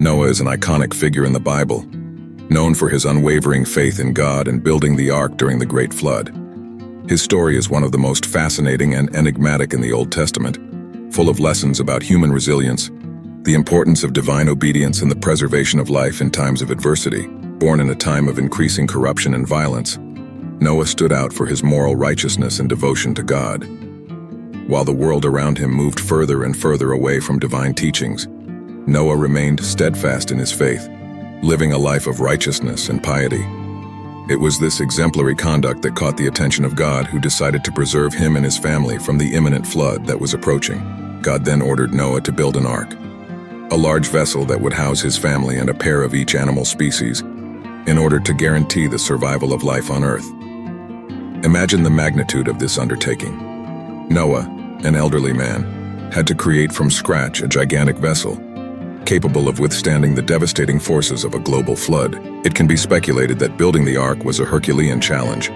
Noah is an iconic figure in the Bible, known for his unwavering faith in God and building the ark during the Great Flood. His story is one of the most fascinating and enigmatic in the Old Testament, full of lessons about human resilience, the importance of divine obedience and the preservation of life in times of adversity. Born in a time of increasing corruption and violence, Noah stood out for his moral righteousness and devotion to God. While the world around him moved further and further away from divine teachings, Noah remained steadfast in his faith, living a life of righteousness and piety. It was this exemplary conduct that caught the attention of God, who decided to preserve him and his family from the imminent flood that was approaching. God then ordered Noah to build an ark, a large vessel that would house his family and a pair of each animal species, in order to guarantee the survival of life on Earth. Imagine the magnitude of this undertaking. Noah, an elderly man, had to create from scratch a gigantic vessel, capable of withstanding the devastating forces of a global flood. It can be speculated that building the ark was a Herculean challenge,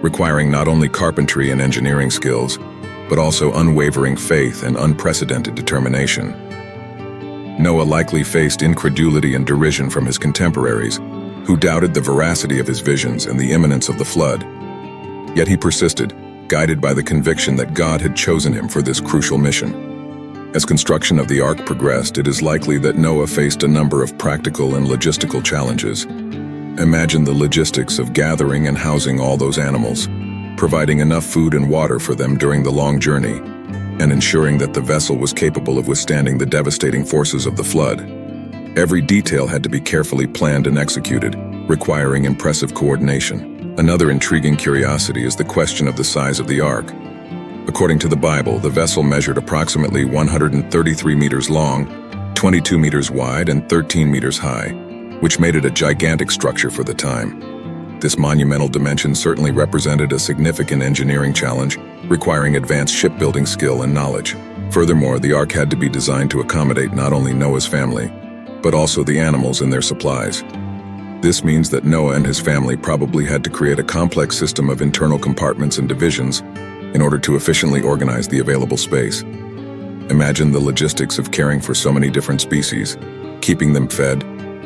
requiring not only carpentry and engineering skills, but also unwavering faith and unprecedented determination. Noah likely faced incredulity and derision from his contemporaries, who doubted the veracity of his visions and the imminence of the flood. Yet he persisted, guided by the conviction that God had chosen him for this crucial mission. As construction of the ark progressed, it is likely that Noah faced a number of practical and logistical challenges. Imagine the logistics of gathering and housing all those animals, providing enough food and water for them during the long journey, and ensuring that the vessel was capable of withstanding the devastating forces of the flood. Every detail had to be carefully planned and executed, requiring impressive coordination. Another intriguing curiosity is the question of the size of the ark. According to the Bible, the vessel measured approximately 133 meters long, 22 meters wide, and 13 meters high, which made it a gigantic structure for the time. This monumental dimension certainly represented a significant engineering challenge, requiring advanced shipbuilding skill and knowledge. Furthermore, the ark had to be designed to accommodate not only Noah's family, but also the animals and their supplies. This means that Noah and his family probably had to create a complex system of internal compartments and divisions in order to efficiently organize the available space. Imagine the logistics of caring for so many different species, keeping them fed,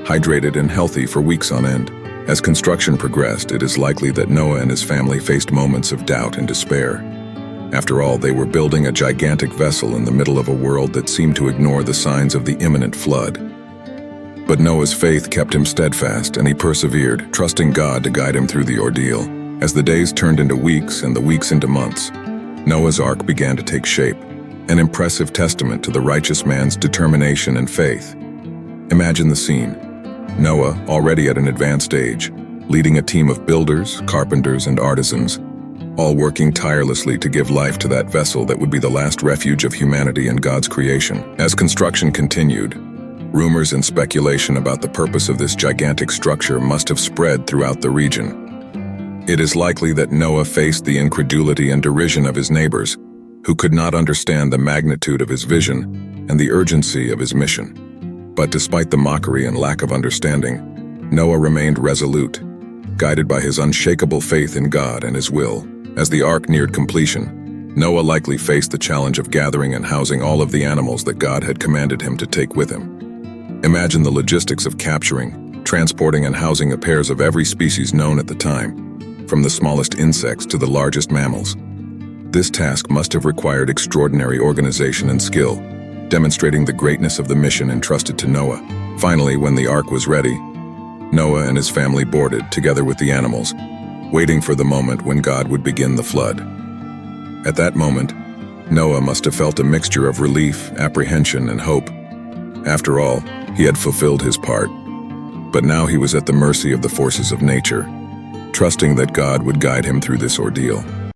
hydrated, and healthy for weeks on end. As construction progressed, it is likely that Noah and his family faced moments of doubt and despair. After all, they were building a gigantic vessel in the middle of a world that seemed to ignore the signs of the imminent flood. But Noah's faith kept him steadfast, and he persevered, trusting God to guide him through the ordeal. As the days turned into weeks and the weeks into months, Noah's ark began to take shape, an impressive testament to the righteous man's determination and faith. Imagine the scene. Noah, already at an advanced age, leading a team of builders, carpenters, and artisans, all working tirelessly to give life to that vessel that would be the last refuge of humanity and God's creation. As construction continued, rumors and speculation about the purpose of this gigantic structure must have spread throughout the region. It is likely that Noah faced the incredulity and derision of his neighbors, who could not understand the magnitude of his vision and the urgency of his mission. But despite the mockery and lack of understanding, Noah remained resolute, guided by his unshakable faith in God and his will. As the ark neared completion, Noah likely faced the challenge of gathering and housing all of the animals that God had commanded him to take with him. Imagine the logistics of capturing, transporting, and housing pairs of every species known at the time, from the smallest insects to the largest mammals. This task must have required extraordinary organization and skill, demonstrating the greatness of the mission entrusted to Noah. Finally, when the ark was ready, Noah and his family boarded, together with the animals, waiting for the moment when God would begin the flood. At that moment, Noah must have felt a mixture of relief, apprehension, and hope. After all, he had fulfilled his part, but now he was at the mercy of the forces of nature, trusting that God would guide him through this ordeal.